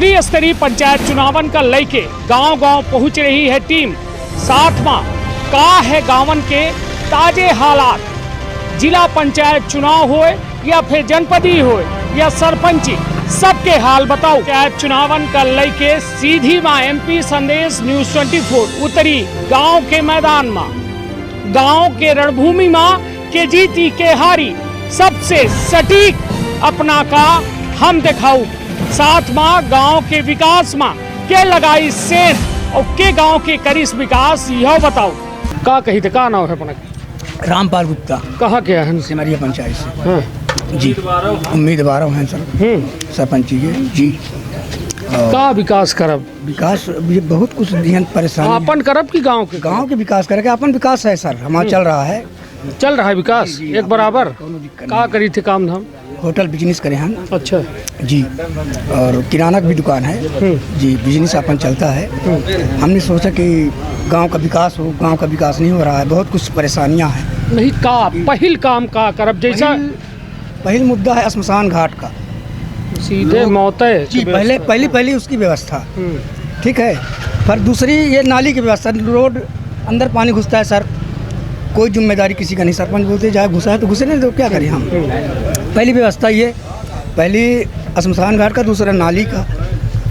त्रिस्तरीय पंचायत चुनावन का लेके गांव-गांव पहुंच रही है टीम। साथ में का है गांवन के ताजे हालात, जिला पंचायत चुनाव होए या फिर जनपदी होए या सरपंची, सबके हाल बताओ। पंचायत चुनावन का लेके सीधी माँ MP संदेश न्यूज़ 24 उतरी गांव के मैदान में, गांव के रणभूमि में के जीती के हारी सबसे सटीक अपना का हम दिखाऊ। साथ में गांव के विकास में के लगाई सेन और के गांव के करिस विकास यह बताओ। का कही थे, का नाम है अपना? रामपाल गुप्ता। कहाँ के हैं? सिमरिया पंचायत से। हाँ। जी उम्मीदवार हैं सर सरपंच जी। का विकास करब? विकास ये बहुत कुछ दिहन परेशानी अपन करब की गांव के विकास करके अपन विकास है सर, हमारा चल रहा है विकास एक बराबर। का करी थे काम धाम? होटल बिजनेस करे हम। अच्छा जी, और किराना की भी दुकान है जी, बिजनेस अपन चलता है। हमने सोचा कि गांव का विकास हो, गांव का विकास नहीं हो रहा है, बहुत कुछ परेशानियां हैं। नहीं का पहिल काम का करब? जैसा पहिल मुद्दा है श्मशान घाट का, सीधे मौत है जी। पहली उसकी व्यवस्था ठीक है, पर दूसरी ये नाली की व्यवस्था। रोड अंदर पानी घुसता है सर, कोई जिम्मेदारी किसी का नहीं। सरपंच बोलते जाए घुसा है तो घुसे नहीं, तो क्या करें हम। पहली व्यवस्था ये, पहली श्मशान घाट का, दूसरा नाली का,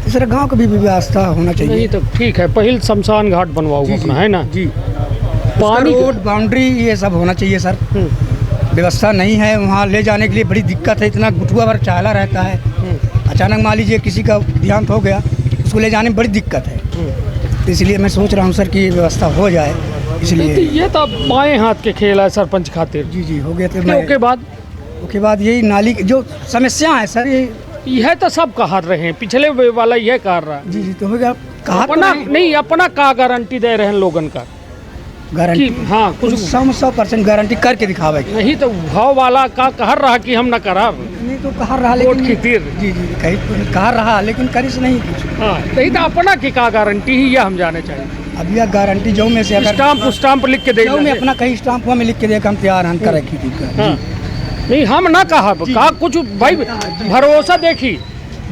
तीसरा गांव का भी व्यवस्था होना चाहिए। नहीं तो ठीक है, पहले श्मशान घाट बनवाओ अपना, है ना जी। पानी, रोड, बाउंड्री, ये सब होना चाहिए सर। व्यवस्था नहीं है, वहाँ ले जाने के लिए बड़ी दिक्कत है। इतना गुठुआ भर चाला रहता है, अचानक मान लीजिए किसी का देहांत हो गया, उसको ले जाने में बड़ी दिक्कत है। तो इसलिए मैं सोच रहा हूँ सर कि व्यवस्था हो जाए। इसलिए ये तो बाएं हाथ के खेल है सरपंच खातिर। जी हो गया। तो उसके बाद यही नाली की जो समस्या है सर, यह तो सब कहा रहे हैं, पिछले वाला यह कह रहा है। जी तो हो गया। अपना नहीं, अपना का गारंटी दे रहे हैं लोगन का गारंटी? हाँ, कुछ 100% गारंटी करके दिखावे। नहीं तो भाव वाला का कह रहा कि हम न करा, नहीं तो कह रहा, लेकिन जी कह रहा, लेकिन करिस नहीं कुछ। नहीं तो अपना की का गारंटी ही यह हम जाने चाहिए। अब यह गारंटी जो में से अगर स्टाम्प लिख के दे, में अपना कहीं स्टाम्प में लिख के दे, हम तैयार हैं करे की नहीं, हम ना कहा कुछ भाई। भरोसा देखी,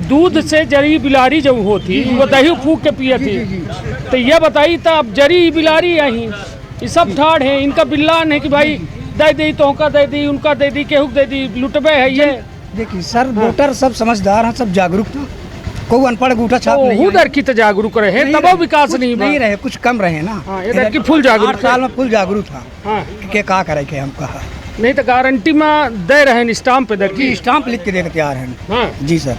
दूध से जरी बिलारी जब होती वो दही फूक के पिए थी, तो ये बताई तो अब जरी बिलारी यहीं ये सब ठाड़ है। इनका बिल्लान है कि भाई दे दी तो का दे दी, उनका दे दी, केहू दे दी, लुटबे है ये। देखिए सर, वोटर सब समझदार हैं, सब जागरूक था। कोई अनपढ़ अंगूठा छाप नहीं है। उधर की तो जागरूक रहे, तब विकास नहीं रहे, कुछ कम रहे ना। इधर की फुल जागरूक, 8 साल में फुल जागरूक था कि क्या करे के हम कहा। नहीं तो गारंटी में दे रहे हैं, स्टाम्प पे देखिए, स्टाम्प लिख के देकर तैयार हैं। जी सर,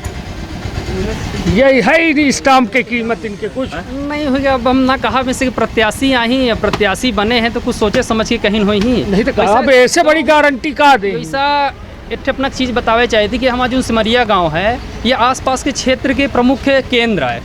यही है स्टाम्प की कीमत इनके कुछ नहीं होगा। अब हम ना कहा वैसे कि प्रत्याशी आई, प्रत्याशी बने हैं तो कुछ सोचे समझ के कहीं हुई ही नहीं। तो अब ऐसे बड़ी गारंटी का दे? ऐसा एक अपना चीज़ बतावे चाहिए थी कि हमारा जो सिमरिया गांव है, ये आसपास के क्षेत्र के प्रमुख केंद्र है।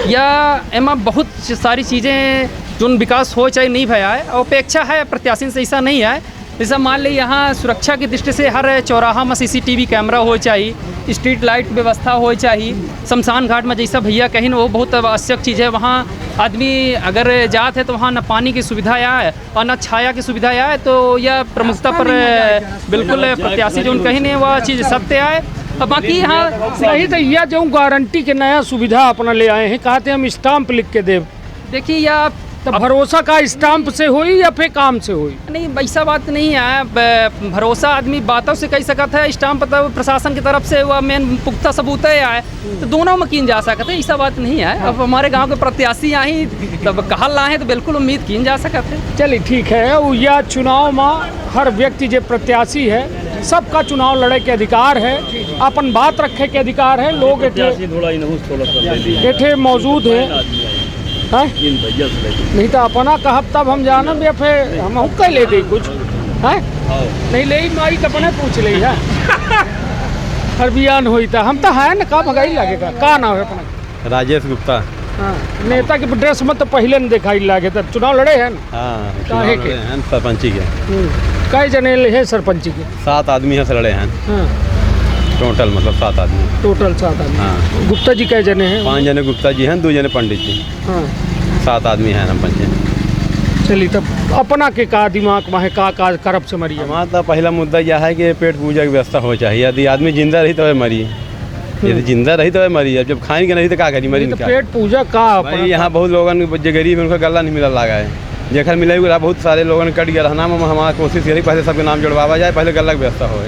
या एमा बहुत सारी चीज़ें जो विकास हो चाहे नहीं भया है, अपेक्षा है प्रत्याशी से, ऐसा नहीं है। जैसा मान ली यहाँ सुरक्षा की दृष्टि से हर चौराहा में CCTV कैमरा हो चाहिए, स्ट्रीट लाइट व्यवस्था हो चाहिए। शमशान घाट में जैसा भैया कहीं वो बहुत आवश्यक चीज़ है। वहाँ आदमी अगर जात है तो वहाँ न पानी की सुविधा आए और न छाया की सुविधा आए, तो यह प्रमुखता पर बिल्कुल प्रत्याशी जो कहीं नहीं वह चीज़ सत्य आए। अब बाकी यहाँ सही तो यह जो गारंटी के नया सुविधा अपना ले आए हैं, कहते हम स्टाम्प लिख के दे। देखिए या तो भरोसा का स्टाम्प से हुई या फिर काम से हुई? नहीं, ऐसा बात नहीं है। भरोसा आदमी बातों से कह सकता है, स्टाम्प तो प्रशासन की तरफ से वह मेन पुख्ता सबूत है, तो दोनों में कीन जा सकते हैं, ऐसा बात नहीं है। अब हमारे गांव के प्रत्याशी आई तब कहल रहा है तो बिल्कुल उम्मीद कीन जा सकते हैं। चलिए ठीक है। यह चुनाव में हर व्यक्ति जो प्रत्याशी है, सबका चुनाव लड़े के अधिकार है, अपन बात रखे के अधिकार है। लोग एठे मौजूद है, नहीं तो अपना कहब तब हम जानब, या फिर हम कह ले दे कुछ है नहीं ले माई तो अपने पूछ ले है। हर बयान हुई था हम तो है ना, का भगाई लगेगा। का नाम है अपना? राजेश गुप्ता। हाँ, नेता के ड्रेस में तो पहले न दिखाई लागे, तो चुनाव लड़े हैं ना सरपंची के। कई जने है सरपंची के? 7 आदमी है लड़े हैं टोटल, मतलब 7 आदमी टोटल 7 आदमी। हाँ। गुप्ता जी कई जने हैं? 5 जने गुप्ता जी हैं, 2 जने पंडित जी। हाँ। 7 आदमी हैं हम 5। चलिए तब अपना के का दिमाग में है, का करब से मरिए? हमारा तो पहला मुद्दा यह है कि पेट पूजा की व्यवस्था हो चाहिए। यदि आदमी जिंदा रही तो मरी, यदि जिंदा रही तो मरी, जब खाएंगे नहीं तो क्या करी, मरी तो क्या। पेट पूजा का भाई यहाँ बहुत लोगन जो गरीब है उनका गला नहीं मिला लगा है, जेखर मिले हुआ बहुत सारे लोगन कट गया रहना में हमारा कोशिश करी पहले सबके नाम जोड़वा जाए, पहले गला की व्यवस्था हो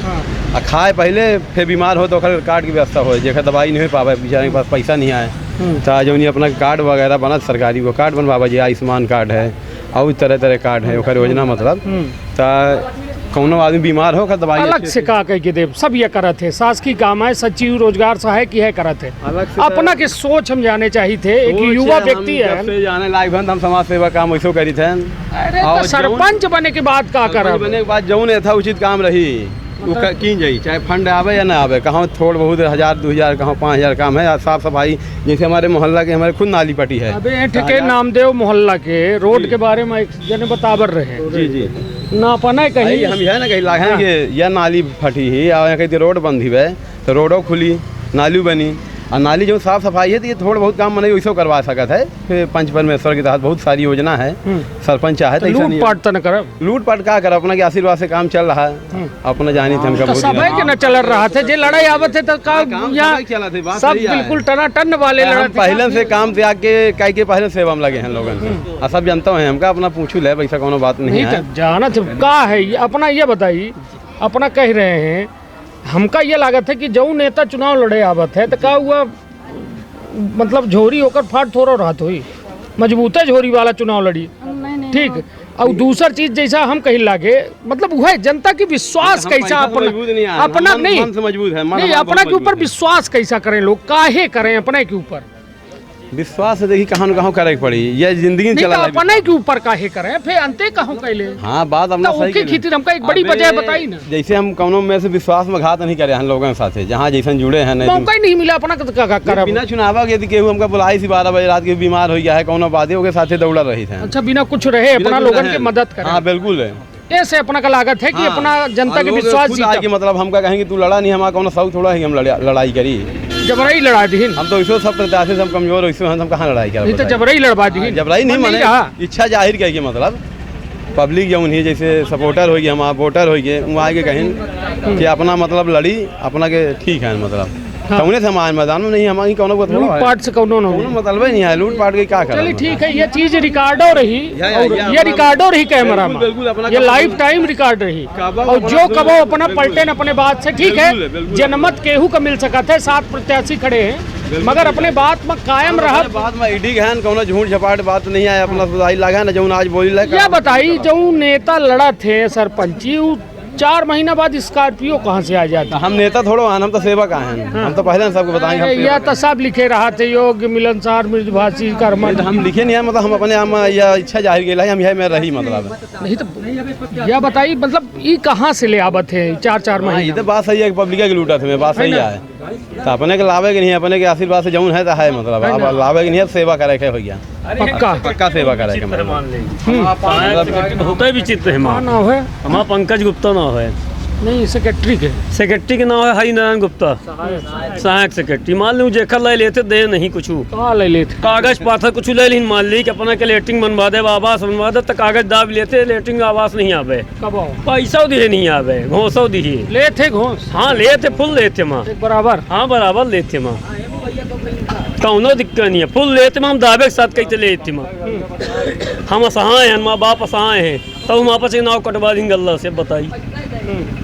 आ खाए पहले फिर बीमार हो तो ओकर कार्ड की व्यवस्था हो, जेखर दवाई नहीं हो पावे बेचारे के पास पैसा नहीं आए तो जो अपना कार्ड वगैरह बना सरकारी वो कार्ड बनवावा जी, आयुष्मान कार्ड है और तरह तरह कार्ड है ओकर योजना मतलब तो कौनो आदमी बीमार हो दवाई अलग से का कह के देव सब ये करत है, शासकीय काम है, सचिव रोजगार सहायक की है करत है, अलग से अपना के सोच हम जाने चाहिए थे। एक युवा व्यक्ति है, जाने लायक हम समाज सेवा काम वैसो करी थे। अरे तो सरपंच बने के बाद का करब, बने के बाद जौन यथा उचित काम रही की जाई, चाहे फंड आवे या ना आवे, कहाँ थोड़ बहुत 1000 2000 कहाँ 5000 काम है। साफ सफाई जैसे हमारे मोहल्ला के हमारे खुद नाली पटी है, अबे ठेके नामदेव मोहल्ला के रोड के बारे में एक जने बतावर रहे जी जी ना अपना कहीं हम है ना कहीं लागे कि यह नाली फटी ही और कहीं रोड बंद ही है तो रोडो खुली नाली बनी और नाली जो साफ सफाई है तो ये थोड़ा बहुत काम मने वैसे करवा सकता है। फिर पंच परमेश्वर के तहत बहुत सारी योजना है, सरपंच चाहे तो लूट पाट तो न करब, लूट पाट का कर अपना के आशीर्वाद से काम चल रहा है, अपना जानी थे हमका तो सब है कि न चल रहा था जे लड़ाई आवत है तो का यहाँ सब बिल्कुल टनाटन वाले लड़त पहले से काम त्याग के कह के पहले सेवा में लगे हैं लोगन से और सब जानता है हमका अपना पूछू ले वैसा कोनो बात नहीं है। जाना का है अपना ये बताइए, अपना कह रहे हैं हमका ये लागत है कि जो नेता चुनाव लड़े आवत है तो का हुआ मतलब झोरी होकर फाट थोड़ा रात हुई मजबूत है झोरी वाला चुनाव लड़ी ठीक। और दूसर चीज जैसा हम कहीं लागे मतलब वह जनता की विश्वास कैसा अपना नहीं मजबूत है नहीं अपना के ऊपर विश्वास कैसा करें लोग काहे करें अपने के ऊपर विश्वास देखिए कहाँ न कहाँ करे पड़ी ये जिंदगी चला अपने के ऊपर काहे करें फिर अंते कहाँ कैले। हाँ बात अपना सही खींची हमका एक बड़ी वजह बताई ना, जैसे हम कौनों में से विश्वास में घात नहीं करे हम लोगों के साथ जहाँ जैसे जुड़े हैं मौका ही नहीं मिला अपना कर बिना चुनावा के केहू हमका बुलाई सी 12 बजे रात के बीमार हो गया है कौनो बातें के साथ दौड़ा रही थे। अच्छा बिना कुछ रहे अपना लोगों की मदद करें। हाँ बिल्कुल ऐसे अपना का लागत है कि अपना जनता के विश्वास जीता कि मतलब हमका कहेंगे तू लड़ा नहीं हमारा कौन सऊ थोड़ा ही हम लड़ाई करी जबरई लड़ा दी हम तो इसो सब प्रत्याशी से हम कमजोर वैसे हम कहाँ लड़ाई कर तो जबरई लड़वा दी जबरई नहीं माने इच्छा जाहिर कहेगी मतलब पब्लिक जो उन्हीं जैसे सपोर्टर होगी हम वोटर होगी वहाँ आगे कहें कि अपना मतलब लड़ी अपना के ठीक है मतलब कौने से हमारे मैदान में नहीं हमारी कौन लूट पाट से कौनो मतलब नहीं है लूट पाट के क्या कर। चलिए ठीक है ये चीज रिकॉर्डो रही ये रिकॉर्डो रही कैमरा में ये लाइफ टाइम रिकॉर्ड रही और जो कबो अपना पलटे अपने बात से ठीक है जनमत केहू का मिल सका था 7 प्रत्याशी खड़े हैं मगर अपने बात में कायम रहा बात में ईडी है कौनो झूठ झपाट बात नहीं है अपना सुधाई लगा ना जो आज बोली लगा क्या बताई जो नेता लड़ा थे सरपंची 4 महीना बाद स्कॉर्पियो कहाँ से आ जाता। हम नेता थोड़ो हैं हम तो सेवक हैं हम तो पहले सबको बताएंगे यह तो सब लिखे रहा थे योग्य मिलनसार मृदुभाषी कर्मठ हम लिखे नहीं है मतलब हम अपने हम यह इच्छा जाहिर के हम यह में रही मतलब नहीं तो यह बताइए मतलब ये कहाँ से ले आवत है 4 महीने। ये तो बात सही है पब्लिक के लूटा थे बात सही है तो अपने के लावे के नहीं अपने के आशीर्वाद से जौन है तो है मतलब अब लावे के नहीं सेवा करे के हो गया पक्का सेवा करे होता विचित्र है नाम है हमारा पंकज गुप्ता नाम है नहीं सेक्रेटरी के नाम है हरि नारायण गुप्ता सहायक सेक्रेटरी मान लो जेखर ले लेते दे नहीं कुछ ले लेते कागज पाथर कुछ ले ली मान ली कि अपना के लेटरिंग बनवा दे आवास बनवा दे तो कागज दाब लेते लेटरिंग आवास नहीं आवे पैसा दिए नहीं आवे घोसो दिए लेते घोस हाँ लेते फुल लेते माँ बराबर हाँ बराबर लेते माँ कौनो दिक्कत नहीं है फुल लेते हम दावे के साथ कैसे लेते माँ हम असहाय हैं माँ बाप असहाय हैं तो हम आपस नाव कटवा देंगे अल्लाह से बताई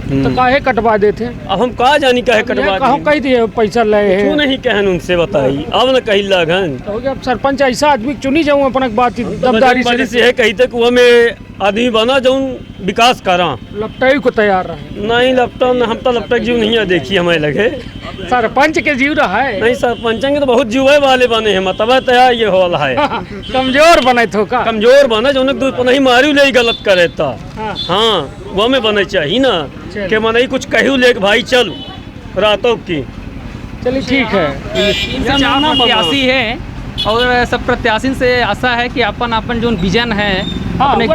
तो काहे कटवा देते अब हम कहा जानी काहे कटवा कह दिए पैसा ले क्यों नहीं कहन उनसे बताई अब न कही लगन तो सरपंच ऐसा आदमी चुनी जाऊँ अपना बात दमदारी से है कही तक वो में आदमी बना जाऊँ विकास करा लपटाई को तैयार रहे नहीं लपटा हम तो लपटा जीव नहीं देखी हमें लगे सरपंच के जीव रहा है नहीं सरपंच के तो बहुत जीवे वाले बने हैं मतलब तैयार ये हो रहा है कमजोर बने तो का कमजोर बने जो नहीं मारू ले गलत करे था हाँ वो में बने चाहिए ना कि मन कुछ कहू ले भाई चल रातों की चलिए ठीक है प्रत्याशी है और सब प्रत्याशी से आशा है कि अपन जो विजन है अपने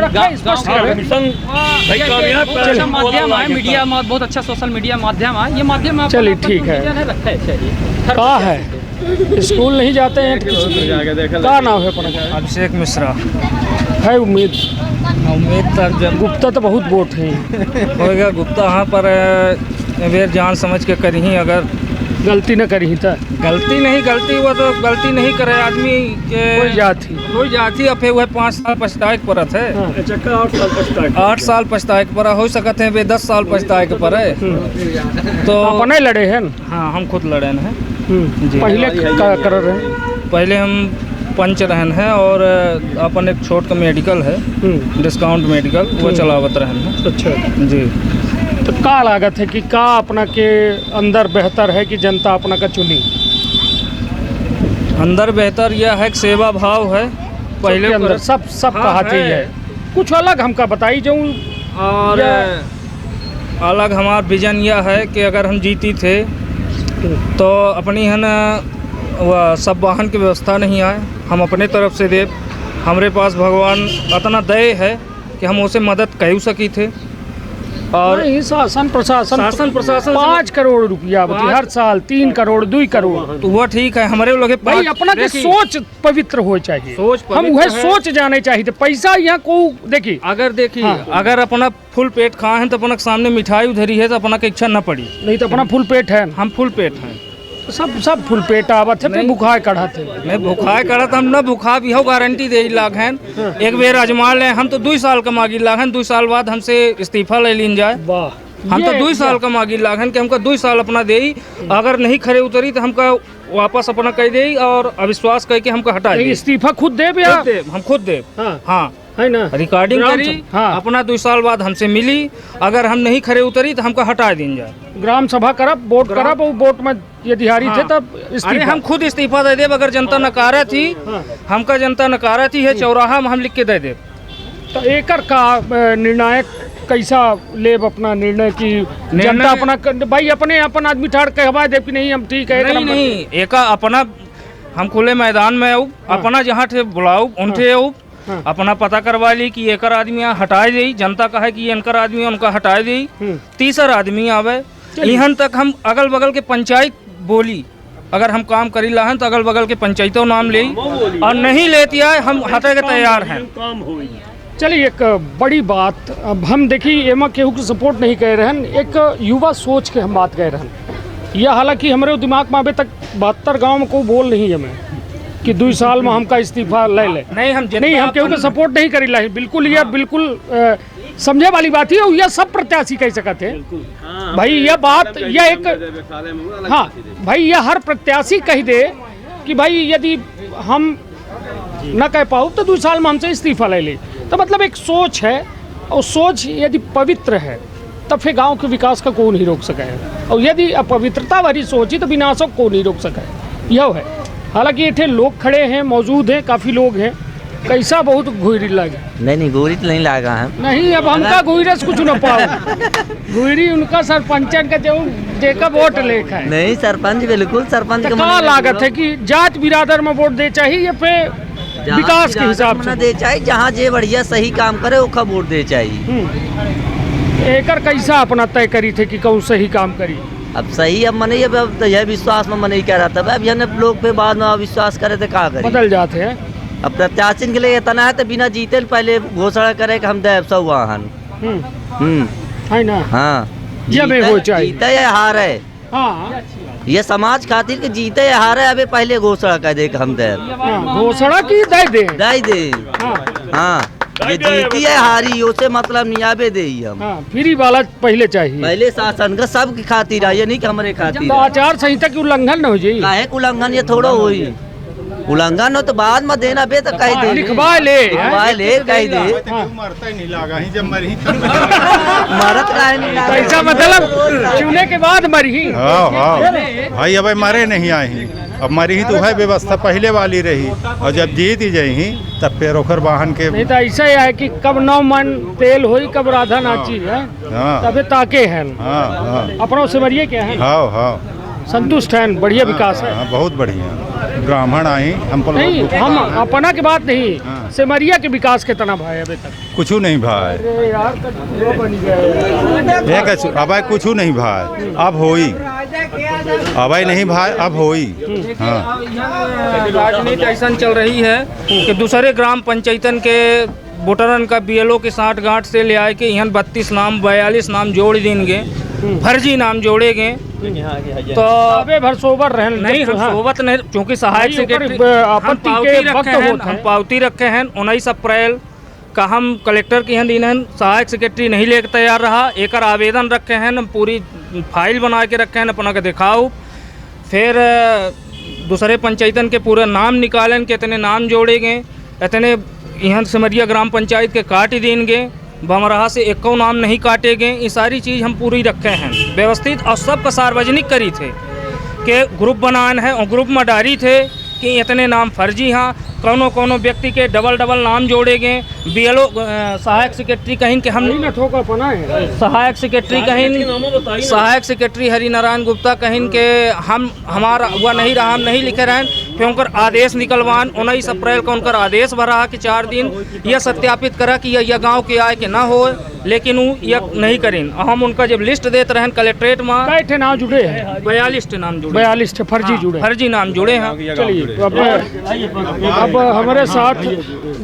माध्यम है मीडिया बहुत अच्छा सोशल मीडिया माध्यम है ये माध्यम चलिए ठीक है कहाँ है स्कूल नहीं जाते हैं क्या नाम है अपना अभिषेक मिश्रा है उम्मीद गुप्ता तो बहुत वोट है हो गया गुप्ता यहाँ पर वेर जान समझ के करी अगर गलती न करी था गलती हुआ तो गलती नहीं करे आदमी के कोई जाती अब वह 5 साल पछताए के परत है। 8 साल पछताए के परा हो सकते हैं वे 10 साल पछताए के पर है। तो अपने लड़े हैं न? हाँ हम खुद लड़े हैं जी। पहले कर रहे हैं? पहले हम पंच रहन है और अपन एक छोट का मेडिकल है, डिस्काउंट मेडिकल वो चलावत रहन है। अच्छा जी। तो का लागत है कि का अपना के अंदर बेहतर है कि जनता अपना का चुनी? अंदर बेहतर यह है कि सेवा भाव है पहले अंदर सब हाँ, कहा ही है। कुछ अलग हमका बताई जो और अलग हमारा विजन यह है कि अगर हम जीती थे तो अपनी है ना वह सब वाहन की व्यवस्था नहीं आए, हम अपने तरफ से दे। हमारे पास भगवान इतना दया है कि हम उसे मदद कह सकी थे। और शासन प्रशासन 5 करोड़ रुपया हर साल 3 करोड़ 2 करोड़ तो वह ठीक है। हमारे लोग भाई अपना के सोच पवित्र हो चाहिए, हम वह सोच जाने चाहिए। पैसा यहाँ को देखिए अगर अपना फुल पेट खाए हैं तो अपना सामने मिठाई उधरी है तो अपना की इच्छा न पड़ी। नहीं तो अपना फुल पेट है, हम फुल पेट हैं। सब फुल पेट आवत है। भुखाए कड़ा थे नहीं भुखाए कड़ा हम न भुखा भी हो गारंटी दे लाख हैं। एक बेर आजमा ले हम तो 2 साल का मांगी लाख हैं। 2 साल बाद हमसे इस्तीफा ले लीन जाए। हम तो 2 साल का मांगी लाख हैं कि हमका 2 साल अपना दे। अगर नहीं खरे उतरी तो हमका वापस अपना कह दे और अविश्वास कह के हमको हटा दे। इस्तीफा खुद दे हम खुद दे। हाँ है ना रिकॉर्डिंग करी। हाँ। अपना 2 साल बाद हमसे मिली, अगर हम नहीं खरे उतरी तो हमको हटा दीन जाए। ग्राम सभा करब वोट करब और वोट में यदि हारी थे तब अरे हम खुद इस्तीफा दे देब। अगर जनता नकारा थी हमका जनता नकारा थी है चौराहा में हम लिख के दे देब। तो एकर का निर्णायक कैसा लेब अपना निर्णय की जनता अपना भाई अपने अपन आदमी ठाड़ कहवा देव कि नहीं हम ठीक है? नहीं एक अपना हम खुले मैदान में आऊ अपना जहाँ थे बुलाऊ उनसे आऊ अपना पता करवा ली कि एकर आदमी यहाँ हटाए दी। जनता का है कि इनकर आदमी उनका हटाए दी। तीसरा आदमी आवे यहाँ तक हम अगल बगल के पंचायत बोली अगर हम काम करी ला तो अगल बगल के पंचायतों नाम ले और नहीं लेती आए हम हटे के तैयार हैं। चलिए एक बड़ी बात अब हम देखिए एमा केहू की सपोर्ट नहीं कह रहे हैं, एक युवा सोच के हम बात कह रहे हैं। यह हालांकि हमारे दिमाग में अभी तक 72 गांव में कोई बोल नहीं है मैं कि 2 साल में हमका इस्तीफा ले नहीं हम केहू के सपोर्ट नहीं करी ला। बिल्कुल यह बिल्कुल समझे वाली बात है। यह सब प्रत्याशी कह सकते हैं भाई यह बात यह एक हाँ भाई यह हर प्रत्याशी कह दे कि भाई यदि हम न कह पाओ तो 2 साल में हमसे इस्तीफा ले ले। तो मतलब एक सोच है और सोच यदि पवित्र है तब फिर गांव के विकास का कोई नहीं रोक सका है। और यदि अपवित्रता वाली सोची तो विनाशक को नहीं रोक सका है। यह है हालांकि ये लोग खड़े हैं मौजूद हैं काफ़ी लोग हैं। कैसा बहुत घुरी लगे? नहीं घुरी तो नहीं लगा है। नहीं अब हमका घुरस कुछ न पाओ। घुरी उनका सरपंचन का जो देखा वोट लेखा है। नहीं सरपंच बिल्कुल सरपंच का क्या लागत है कि जात बिरादर में वोट दे चाहिए या फिर विकास के हिसाब से दे चाहिए? जहाँ जे बढ़िया सही काम करे ओखा वोट दे चाहिए। एकर कैसा अपना तय करी थे कि कौन सही काम करी? अब सही अब मने अब यह विश्वास में मन कह रहा था अब यह लोग पे बाद में विश्वास करे तो क्या करे? बदल जाते हैं। अब प्रत्याशी के लिए इतना है तो बिना जीते पहले घोषणा करे कि हम देव सब वाहन है ना। हाँ जीते या हार है। हाँ ये समाज खातिर के जीते या हार है अबे पहले घोषणा कर दे हम दे घोषणा की दे। हाँ ये जीती है हारी उसे मतलब नहीं आबे दे हम। फ्री वाला पहले चाहिए। पहले शासन का सब की खातिर है ये नहीं कि हमारे खातिर। आचार संहिता की उल्लंघन न हो जाए। काहे उल्लंघन ये थोड़ा हुई उल्लंघन हो तो बाद में देना बे तो कह दे लिखवा ले कह दे मरता नहीं लगा ही जब मरी मरत ऐसा मतलब चुने के बाद मरी। हाँ भाई अब मरे नहीं आई अब मरी ही तो है व्यवस्था पहले वाली रही और जब जीत ही जाही तब फिर ओखर वाहन के नहीं तो ऐसा ही है कि कब 9 मन तेल होई कब राधा नाची है तबे ताके हैं। अपना सिमरिया क्या है? हाँ संतुष्ट है बढ़िया विकास है। बहुत बढ़िया ब्राह्मण आई हमको नहीं हम अपना की बात नहीं सिमरिया के विकास के तना भाई अभी तक कुछ नहीं भाई अब कुछ नहीं भाई अब होई अब नहीं भाई अब होई। हाँ राजनीति ऐसा चल रही है कि दूसरे ग्राम पंचायतन के वोटरन का BLO के 60 गांठ से ले आए के यहाँ 32 नाम 42 नाम जोड़ देंगे फर्जी नाम जोड़े गए तो अबे भर सोबर रहन नहीं सोबत नहीं, क्योंकि सहायक सेक्रेटरी आपत्ति के वक्त होत हम है। पावती रखे हैं 19 अप्रैल का हम कलेक्टर की दिन हैं, सहायक सेक्रेटरी नहीं लेकर तैयार रहा, एक आवेदन रखे हैं, हम पूरी फाइल बना के रखे हैं अपना के दिखाओ। फिर दूसरे पंचायतन के पूरे नाम निकालन के इतने नाम जोड़े गए, इतने यहाँ सिमरिया ग्राम पंचायत के काट देंगे, बमराहा से एक नाम नहीं काटे गए। ये सारी चीज़ हम पूरी रखे हैं व्यवस्थित और सबका सार्वजनिक करी थे कि ग्रुप बनान है और ग्रुप में डारी थे कि इतने नाम फर्जी हैं, कोनो व्यक्ति के डबल नाम जोड़े गए। बीएलओ सहायक सेक्रेटरी कहीं के हम सहायक सेक्रेटरी कहीं सहायक सेक्रेटरी हरिनारायण गुप्ता कहीं के हमारा हुआ नहीं रहा, हम नहीं लिखे रहें, फिर उनकर आदेश निकलवान 19 अप्रैल को उनकर आदेश भरा कि 4 दिन यह सत्यापित करा कि यह गांव के आए कि ना हो, लेकिन वो यह नहीं करें। हम उनका जब लिस्ट देते रहें कलेक्ट्रेट में, कैठे नाम जुड़े हैं? 42 नाम जुड़े, 42 फर्जी जुड़े, फर्जी नाम जुड़े हैं। चलिए अब हमारे साथ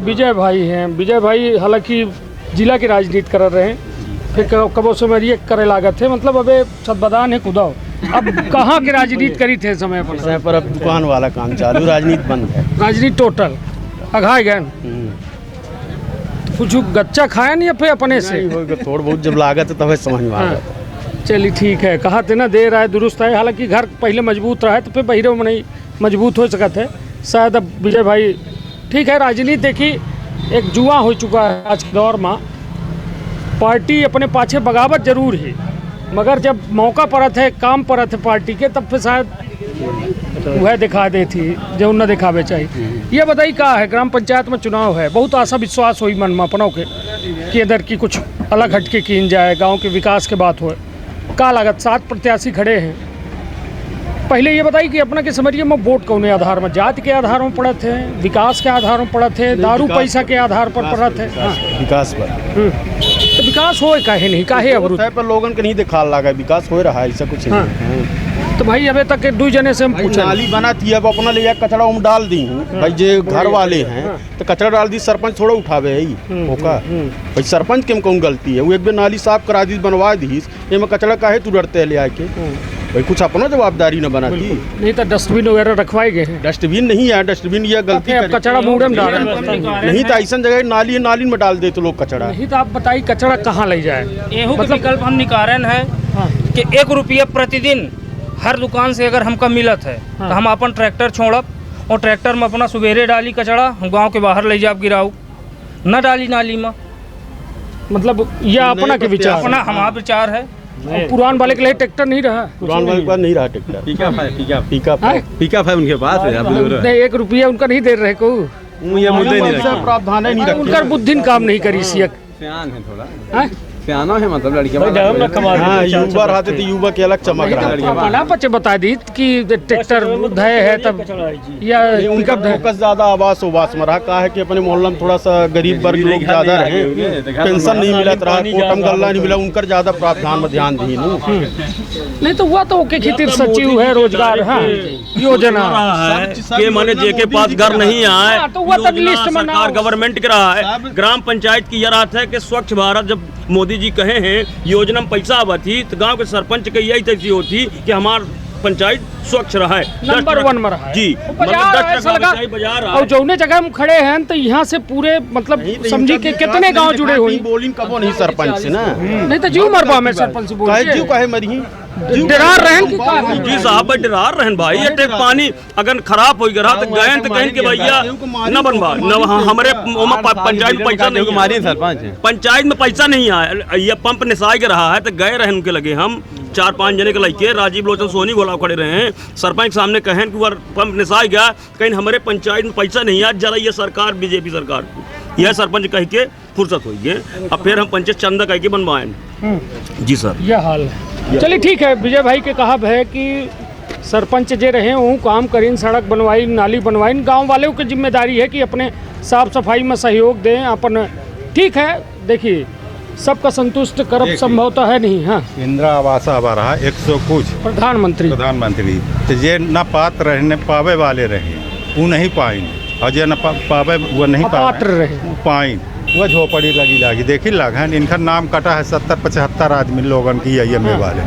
विजय भाई हैं। विजय भाई हालांकि जिला की राजनीति कर रहे हैं, फिर कबो सिमरिया करे लागत है, मतलब अबे सदबदान है खुदा। अब कहाँ की राजनीति करी थे समय पर? अब दुकान वाला काम चालू, राजनीति बंद है। राजनीति टोटल अघाए गए, कुछ गच्चा खाया नहीं या फिर अपने से? थोड़ा बहुत जब लागत है तब समझ में आ जाता है। चलिए ठीक है, कहा थे ना देर आए दुरुस्त है। हालांकि घर पहले मजबूत रहा है तो फिर बहिरे में नहीं मजबूत हो सकते है शायद। अब विजय भाई ठीक है, राजनीति देखी एक जुआ हो चुका है आज के दौर में। पार्टी अपने पाछे बगावत जरूर है, मगर जब मौका पड़त है, काम पड़त है पार्टी के, तब फिर शायद वह दिखा देती जो न दिखावे चाहिए। ये बताइए क्या है, ग्राम पंचायत में चुनाव है, बहुत आशा विश्वास हुई मन में अपनों के कि इधर की कुछ अलग हटके की जाए, गांव के विकास के बात हो। का लागत 7 प्रत्याशी खड़े हैं। पहले ये बताइए कि अपना के सिमरिया में वोट कौन आधार में, जाति के आधार में पड़े थे, विकास के आधार में पड़े थे, दारू पैसा के आधार पर पड़े थे? विकास पर तो विकास हो काहे नहीं, काहे अवरुद्ध पर लोगन के नहीं दिखा लगा, विकास हो रहा है, ऐसा कुछ नहीं। तो भाई अबे तक 2 जने से हम पूछा, नाली बना थी, अब अपना ले जाकर कचरा उम डाल दी हूँ भाई, जो घर वाले हैं तो कचरा डाल दी, सरपंच थोड़ा उठावे है होका भाई, सरपंच के कौन गलती है? वो एक बार नाली साफ करा दी, बनवा दी, ये में कचरा काहे तू डरते है ले आके भाई? कुछ अपना जवाबदारी न बनाती। नहीं तो डस्टबिन वगैरह रखवाए गए हैं? डस्टबिन नहीं है, डस्टबिन यह गलती कचरा मूड़े में डाल नहीं तो ऐसा जगह नाली में डाल देते लोग कचरा। नहीं तो आप बताइए कचरा कहाँ ले जाए? एहू के विकल्प हम निकालन है कि 1 रुपया प्रतिदिन हर दुकान से अगर हमका मिलत है तो हम अपन ट्रैक्टर छोड़ब और ट्रैक्टर में अपना सवेरे डाली कचरा, हम गाँव के बाहर ले जाब गिराऊ, न डाली नाली में। मतलब यह अपना के विचार, अपना हमारा विचार है। पुरान वाले के लिए ट्रैक्टर नहीं रहा, पुरान वाले के पास नहीं रहा ट्रैक्टर, पिकअप है उनके पास, 1 रुपया उनका नहीं दे रहे को, ये मुद्दे नहीं रखे, प्रावधान नहीं रखे, उनका बुद्धिन काम नहीं करी सियक सियान है थोड़ा, सियाना है मतलब लड़कियां। हाँ, युवा रहते तो युवा के अलग चमक रहा है। बड़ा बच्चे बता दी कि ट्रैक्टर धय है तब या उनका फोकस ज्यादा आवास उवास में रहा, कहा है कि अपने मोहल्ला में थोड़ा सा गरीब वर्ग लोग ज्यादा रहे, पेंशन नहीं मिला रहा, कोटम गल्ला नहीं मिला, उनकर ज्यादा प्रावधान में ध्यान दी नहीं तो हुआ तो ओके खातिर सचिव है रोजगार योजना के माने जेके पास घर नहीं आए तो हुआ तक लिस्ट में सरकार गवर्नमेंट के रहा है। ग्राम पंचायत की यह रात है कि स्वच्छ भारत जब मोदी जी कहे हैं योजना में पैसा आवती तो गांव के सरपंच की यही तैसी होती कि हमार पंचायत स्वच्छ रहा है, नंबर 1 में रहा है जी, बाजार। और जौने जगह हम खड़े हैं तो यहाँ से पूरे मतलब समझी के कितने गांव जुड़े हुए, बोली कबो नहीं सरपंच से ना, नहीं तो जीव मरबा में सरपंच से बोल जीव काहे मरी डरार रहन की जी साहब, डरार रहन भाई। ये टेक पानी अगर खराब हो गया तो गए तो कहीं के भैया न बनवा न, हमारे पंचायत में पैसा नहीं, हमारी सरपंच पंचायत में पैसा नहीं आया, ये पंप निसाई के रहा है तो गए रहन उनके लगे, हम 4-5 जने के लगे राजीव लोचन सोनी गोलाव खड़े रहे हैं, सरपंच के सामने कहें कि वो पंप निसाई गया, कहीं हमारे पंचायत में पैसा नहीं आया, जरा ये सरकार बीजेपी सरकार यह सरपंच कह के फुर्सत हुई है, अब फिर हम पंचायत चंदा कह के बनवाएं। जी सर, यह हाल है। चलिए ठीक है, विजय भाई के कहा है कि सरपंच जे रहे वो काम करीन, सड़क बनवाई, नाली बनवाई, गांव वालों की जिम्मेदारी है कि अपने साफ सफाई में सहयोग दें अपन। ठीक है, देखिए सबका संतुष्ट करब संभव तो है नहीं। हाँ, इंदिरा आवास आ रहा 100 कुछ प्रधानमंत्री तो ये न पात्र रहने पावे वाले रहे, वो नहीं पाएंगे, और जो न पावे वो नहीं पात्र रहे पाएं वह झोपड़ी लगी देखी लग है इनका नाम कटा है 70-75 आदमी लोगन की है ये वाले।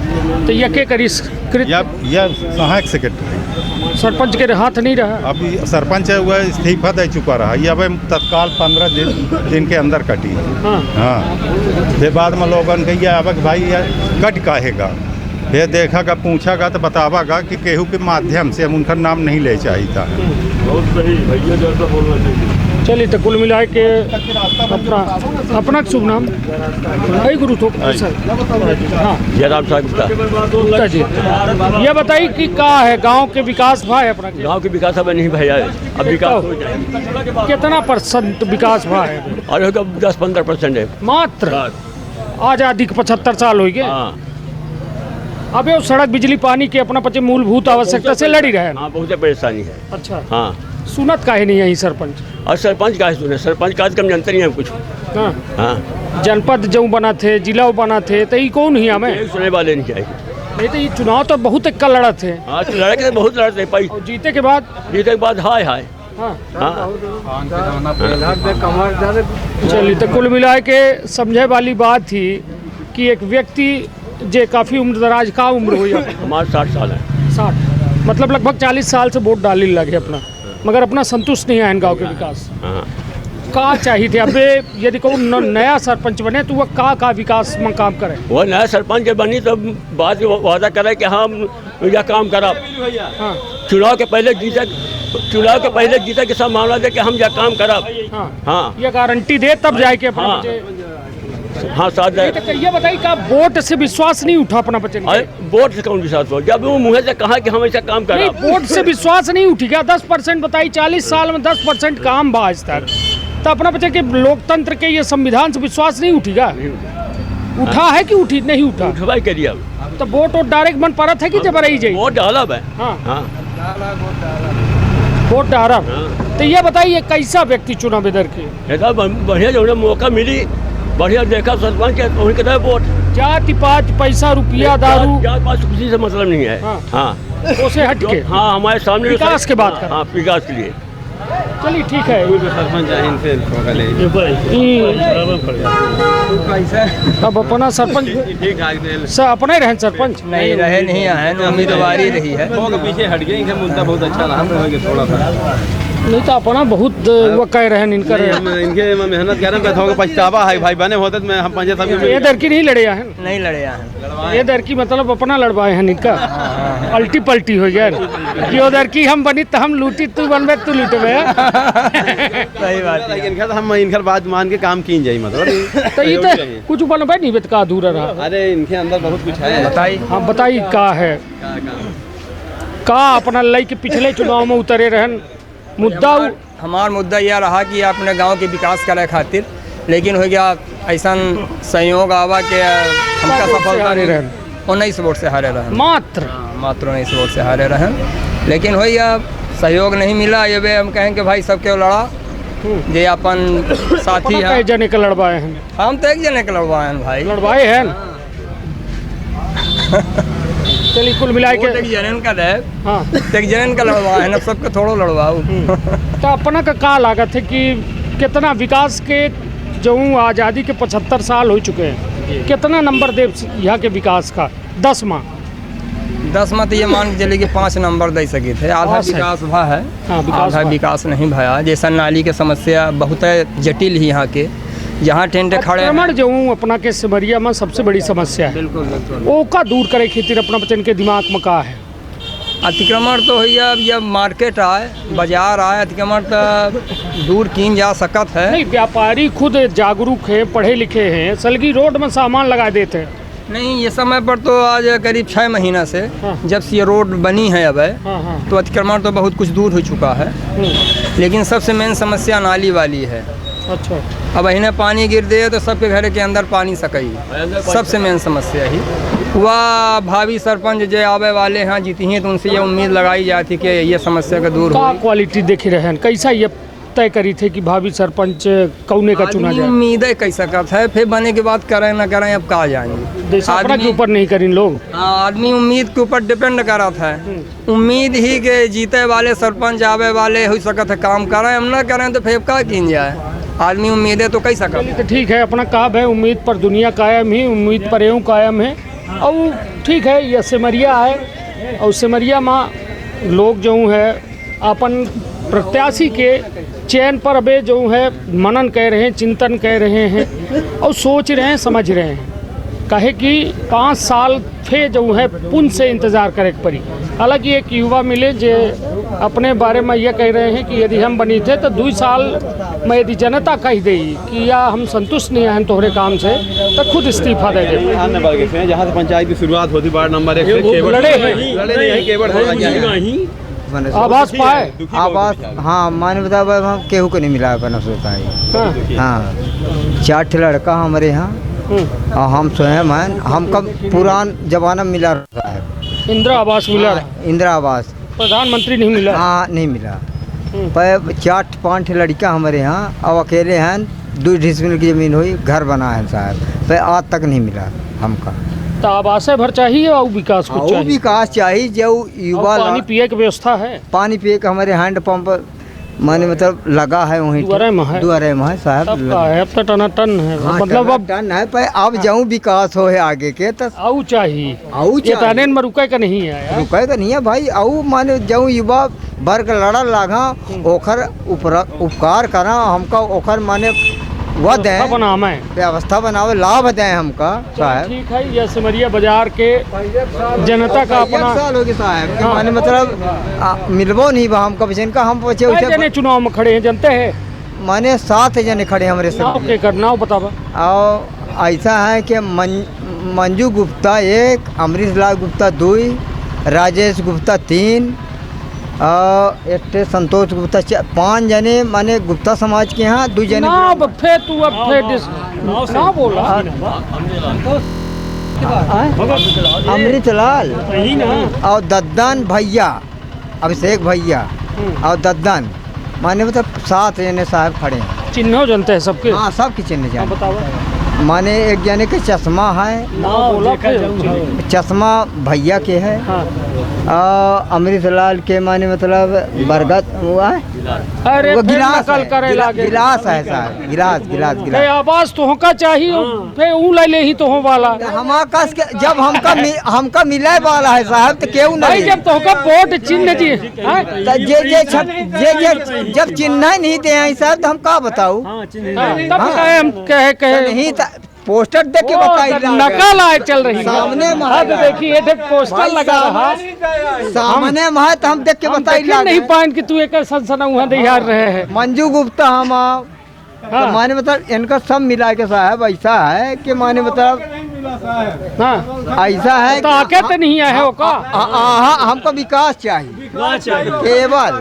तो ये के करी यह सहायक सेक्रेटरी सरपंच के हाथ नहीं रहा। अभी सरपंच है वह इस्तीफा दे चुका रहा ये अब तत्काल 15 दिन के अंदर कटी। हाँ फिर बाद में लोगन कही अब भाई यह कट काहेगा, फिर देखागा पूछागा तो बतावागा कि केहू के माध्यम से हम उनका नाम नहीं ले चाहिए। बहुत सही भैया जैसा बोलना चाहिए। चलिए तो कुल मिला के अपना शुभ नाम है गुरु तो सर। हाँ गुप्ता जी, ये बताइए कि क्या है गांव के विकास भाई अपना गांव के विकास अब नहीं भैया अब विकास हो जाए। कितना % विकास भाई है? और 10-15% है मात्र। आज़ादी के 75 साल हो गए। अब ये सड़क बिजली पानी के अपना पचे मूलभूत आवश्यकता से लड़ी रहे। हाँ बहुत परेशानी है। अच्छा हाँ सुनत काहे नहीं है सरपंच? और सरपंच का सुने सरपंच का कम जानते नहीं हम कुछ। हाँ हाँ जनपद जो बना थे जिला बना थे तो ये कौन ही हमें सुने वाले नहीं चाहिए। नहीं तो ये चुनाव तो बहुत एक का लड़ा थे। हाँ लड़के बहुत लड़ते पाई जीते के बाद हाय हाय। हाँ हाँ चलिए तो कुल मिला के समझे वाली बात थी कि एक व्यक्ति जे काफ़ी उम्र दराज का उम्र हुई हमारे 60 साल है। 60 मतलब लगभग 40 साल से वोट डालने लगे अपना, मगर अपना संतुष्ट नहीं है गांव के विकास। का चाहिए थे अबे यदि कोई नया सरपंच बने तो वह का विकास में काम करे? वह नया सरपंच बनी तो बाद में वादा करे कि हम यह काम करा। हाँ चुनाव के पहले जीता के सब मामला दे कि हम यह काम करा। हाँ ये गारंटी दे तब जाए के अपना हाँ साथ जाए। तो ये बताइए का वोट से विश्वास नहीं उठा अपना बच्चे? वोट से कौन विश्वास हो जब वो मुँह से कहा कि हम ऐसा काम करा। वोट से विश्वास नहीं उठी क्या? 10% बताइए 40 साल में 10% काम बा आज तक तो अपना बच्चे के लोकतंत्र के ये संविधान से विश्वास नहीं उठेगा? उठा है कि उठी नहीं उठा? उठवाई करिए तो वोट डायरेक्ट मन परत है कि जब रही जाए? वोट डाला है। हाँ वोट डाला। तो ये बताइए कैसा व्यक्ति चुनाव इधर के? बढ़िया जो मौका मिली बढ़िया देखा सरपंच के वोट। जाति पात पैसा रुपया दारू जात पात किसी से मतलब नहीं है। हाँ उसे हट के हाँ हमारे सामने विकास के बात कर। हाँ विकास के लिए चलिए ठीक है। अब अपना सरपंच अपना ही रहे सरपंच नहीं रहे नहीं आए उम्मीदवारी रही है पीछे हट गए मुद्दा बहुत अच्छा रहा थोड़ा सा नहीं तो अपना बहुत वो कह रहे हैं इनका इनके मेहनत कर रहे हैं पछतावा है भाई बने होते मैं हम पंचायत सब ये दर की नहीं लड़े हैं नहीं लड़े हैं ये दर की मतलब अपना लड़वाए हैं इनका अल्टी पल्टी हो गया कि उधर की हम बनी तो हम लूटी तू बनबे तू लूटबे। सही बात है। इनका हम इनका बात मान के काम की जाए मतलब तो ये तो कुछ बनबे नहीं बेत का अधूरा रहा। अरे इनके अंदर बहुत कुछ है बताइए। हाँ बताइए का है का अपना लई के पिछले चुनाव में उतरे रहन मुद्दा हमार मुद्दा यह रहा कि अपने गांव के विकास करे खातिर लेकिन हो गया ऐसा संयोग आवा के हमका सफलता नहीं रहन 19 वोट से हारे रहन मात्र 19 वोट से हारे रहन लेकिन हो गया सहयोग नहीं मिला। ये वे हम कहें कि भाई सबके लड़ा जे अपन साथी है जने के लड़वाए हैं हम तो एक जने के लड़वाए हैं भाई लड़वाए हैं। चलिए कुल मिला के जनन का है। हाँ एक जनन का लड़वा है ना सबके थोड़ो लड़वाओ। तो अपना का लागत है कि कितना विकास के जो आज़ादी के 75 साल हो चुके हैं कितना नंबर दे यहाँ के विकास का? 10 तो ये मान के चलिए कि 5 नंबर दे सके थे। आधा विकास भा है आधा विकास नहीं भया। जैसा नाली के समस्या बहुत जटिल ही यहाँ के जहाँ टेंट खड़े अतिक्रमण जो अपना के सिमरिया में सबसे बड़ी समस्या है बिल्कुल वो का दूर करे खातिर अपना बच्चन के दिमाग में का है? अतिक्रमण तो है अब ये मार्केट आए बाजार आए अतिक्रमण तो दूर कीन जा सकत है। नहीं व्यापारी खुद जागरूक है पढ़े लिखे हैं सलगी रोड में सामान लगा देते हैं। नहीं ये समय पर तो आज करीब 6 महीना से जब से ये रोड बनी है अब तो अतिक्रमण तो बहुत कुछ दूर हो चुका है लेकिन सबसे मेन समस्या नाली वाली है। अच्छा अब इन्हें पानी गिर दे तो सबके घर के अंदर पानी सकई सबसे मेन समस्या ही वह भावी सरपंच जो आवे वाले हैं जीती हैं तो उनसे ये उम्मीद लगाई जाती कि ये समस्या का दूर हो। क्वालिटी देखी रहे कैसा ये तय करी थे कि भावी सरपंच कौने का चुना जाए? उम्मीद है कैसा करता है फिर बने के बाद करें ना करें अब कहा जाएंगे आदमी के ऊपर नहीं करें लोग। आदमी उम्मीद के ऊपर डिपेंड करा था उम्मीद ही के जीते वाले सरपंच आवे वाले हो सकता है काम करें हम ना करें तो फिर क्या किन जाए। आदमी उम्मीदें तो कैसा कर। तो ठीक है, अपना काब है, उम्मीद पर दुनिया कायम ही, उम्मीद पर यूँ कायम है। और ठीक है, यह सिमरिया है और सिमरिया में लोग जो है अपन प्रत्याशी के चयन पर अबे जो है मनन कह रहे हैं, चिंतन कह रहे हैं और सोच रहे हैं, समझ रहे हैं। कहे कि 5 साल फिर जो है पुन से इंतज़ार करे पड़ी। हालांकि एक युवा मिले जो अपने बारे में यह कह रहे हैं कि यदि हम बनी थे तो 2 साल में यदि जनता कह दी कि या हम संतुष्ट नहीं हैं तोहरे काम से तो खुद इस्तीफा दे दे। जहाँ से पंचायत की शुरुआत होती वार्ड नंबर 1 से आवास पाए, आवास हाँ माने बताओ हम केहू को नहीं मिला अपना सोता है। हाँ 4 लड़का हमारे यहाँ और हम स्वयं हैं, हमका पुरान जमाना मिला रहा है। इंदिरा आवास मिला, इंदिरा आवास, प्रधानमंत्री नहीं मिला। हाँ नहीं मिला। पर 4-5 लड़का हमारे यहाँ और अकेले हैं, 2 डिसमिल की ज़मीन हुई, घर बना है साहब, पर आज तक नहीं मिला हमका। तो आवास भर चाहिए और विकास को चाहिए, विकास चाहिए। जो युवा पानी पिए की व्यवस्था है, पानी पिए का हमारे हैंड पंप माने मतलब लगा है वहीं दुआरे में है साहब। अब तो टना टन है, हाँ, मतलब अब टन है। पर अब जाऊँ विकास हो है आगे के तो आऊ चाहिए, आऊ चाहिए में रुके का नहीं है, रुके का नहीं है भाई। आऊ माने जाऊँ युवा वर्ग लड़ा लागा ओखर उपकार करा हमका, ओखर माने वह दें व्यवस्था बनावे, लाभ दें हमका साहब। ठीक है, यह सिमरिया बाजार के जनता का अपना साल हो गया साहब। हाँ। माने मतलब मिलबो नहीं बा हमका बचन का। हम जने चुनाव में खड़े हैं, जानते हैं माने 7 जने खड़े हमारे साथ। करना बतावा। और ऐसा है कि मंजू गुप्ता 1, अमरीश लाल गुप्ता 2, राजेश गुप्ता 3 और एक संतोष गुप्ता 5 जने माने गुप्ता समाज के यहाँ। 2 जने ना बोला अमृत लाल और दद्दन भैया, अभिषेक भैया और दद्दन माने मतलब 7 जने साहब खड़े हैं। चिन्ह जानते हैं सबके? हाँ सबके चिन्ह जानते। माने एक जने के चश्मा है, चश्मा भैया के है। हाँ। अमृत लाल के माने मतलब बरगद हुआ है। अरे वो गिलास गिलास है साहब, गिलास आवाज तो होका चाहिए, फिर ऊ ले ही तो हो वाला हमारा जब हमका मिले वाला है साहब तो क्यों नहीं। जब तो होका वोट चिन्ह जी जब चिन्ह नहीं दे साहब तो हम का बताऊँ। हम कहे नहीं पोस्टर देख के बताइए, नकल आए चल रही सामने देखिए पोस्टर लगा रहा सामने में तो हम देख के बताइए नहीं पाएं कि तू एक सनसना वहाँ दिहार रहे हैं। मंजू गुप्ता हम तो माने मतलब इनका सब मिला के साहब ऐसा है कि माने मतलब ऐसा है तो आके तो नहीं है हमको विकास चाहिए केवल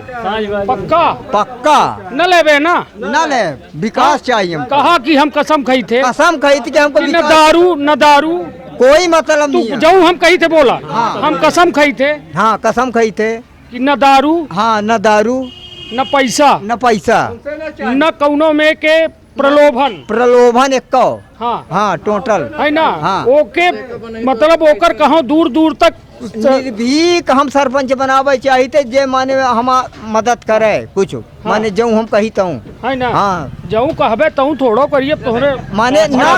पक्का न लेवे ना न ले विकास चाहिए। कहा कि हम कसम खाई थे कि हमको न दारू कोई मतलब नहीं। जो हम कही थे बोला हम कसम खाई थे। हाँ कसम खाई थे कि न दारू, हाँ न दारू, न पैसा न कौनो में के प्रलोभन एक हाँ टोटल है ना। हाँ। ओके मतलब ओकर कहो दूर दूर तक निर्भीक हम सरपंच बनावे चाहिए जे माने हम मदद करे कुछ। हाँ। माने जो हम कही तऊ है ना। हाँ जो कहबे तऊ थोड़ो करिए तोहरे माने ना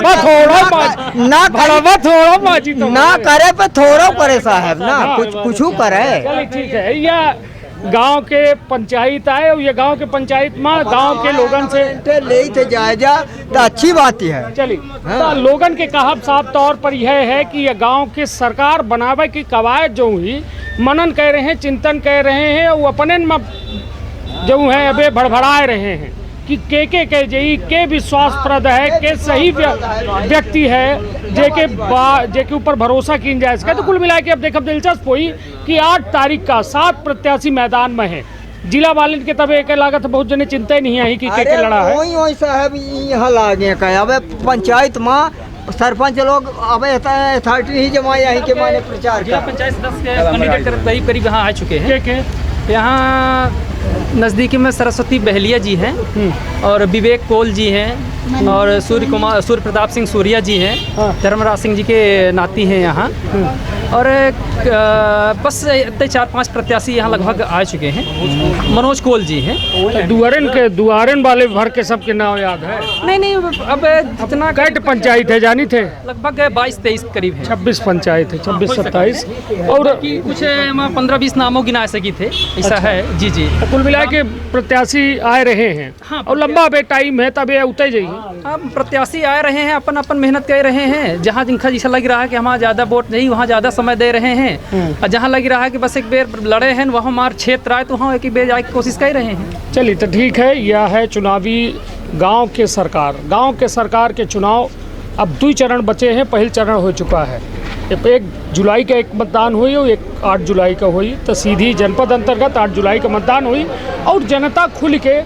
करे पे थोड़ो करे साहब ना। हाँ। कुछ करे। ठीक है, या गांव के पंचायत आए और ये गांव के पंचायत में गांव के लोगन से ले थे जायजा तो अच्छी बात है। चलिए। हाँ। तो लोगन के कहा साफ तौर पर यह है कि ये गांव के सरकार बनावे की कवायद जो ही मनन कह रहे हैं, चिंतन कह रहे हैं, वो अपने में जो है अबे भड़भड़ाए रहे हैं कि के विश्वासप्रद है, के सही व्यक्ति है जेके ऊपर भरोसा की जाए सके। तो कुल मिला के अब देखो दिलचस्प हुई कि 8 तारीख का 7 प्रत्याशी मैदान में है। जिला वाले के तब एक लागत बहुत जने चिंता ही नहीं है कि के लड़ा है। वही साहब यहाँ लागे अब पंचायत में सरपंच लोग अब अथॉरिटी ही जमा यहीं के माने प्रचार जिला पंचायत सदस्य कैंडिडेट करीब यहाँ आ चुके हैं। यहाँ नज़दीकी में सरस्वती बहलिया जी हैं और विवेक कोल जी हैं और सूर्य प्रताप सिंह सूर्या जी हैं, धर्मराज सिंह जी के नाती हैं यहाँ। और बस इतने 4-5 प्रत्याशी यहाँ लगभग आ चुके हैं। मनोज कोल जी हैं। दुआरन वाले भर के सबके नाम याद है? नहीं, अब जितना कैट पंचायत है जानी थे? लगभग 22-23 करीब है। 26 पंचायत है, 26-27 और कुछ 15-20 नामों गिना सकी थे, ऐसा है। जी जी, कुल मिला के प्रत्याशी आ रहे हैं। हाँ, और लंबा बे टाइम है, तब ये उतर जाइए। अब प्रत्याशी आ रहे हैं, अपन मेहनत कर रहे हैं। जहाँ जिनका जैसा लग रहा है कि हमारा ज़्यादा वोट नहीं, वहाँ ज़्यादा समय दे रहे हैं। और जहाँ लग रहा है कि बस एक बेर लड़े हैं, वहाँ हमारे क्षेत्र आए तो वहाँ एक बेर जाए की कोशिश कर रहे हैं। चलिए तो ठीक है। यह है चुनावी गांव के सरकार के चुनाव। अब 2 चरण बचे हैं। पहले चरण हो चुका है, 1 जुलाई का एक मतदान हुई और 8 जुलाई का हुई। तो सीधी जनपद अंतर्गत 8 जुलाई का मतदान हुई और जनता खुल के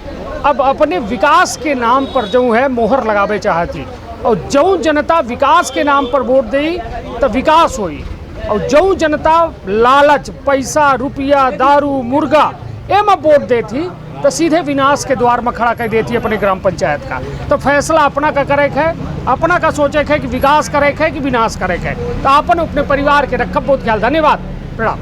अब अपने विकास के नाम पर जो है मोहर लगावे चाहती। और जो जनता विकास के नाम पर वोट दी तो विकास हुई, और जो जनता लालच, पैसा, रुपया, दारू, मुर्गा एम वोट देती तो सीधे विनाश के द्वार में खड़ा कर देती अपने ग्राम पंचायत का। तो फैसला अपना का करे है, अपना का सोचे है कि विकास करे है कि विनाश करे है। तो अपन अपने परिवार के रखब बहुत ख्याल। धन्यवाद, प्रणाम।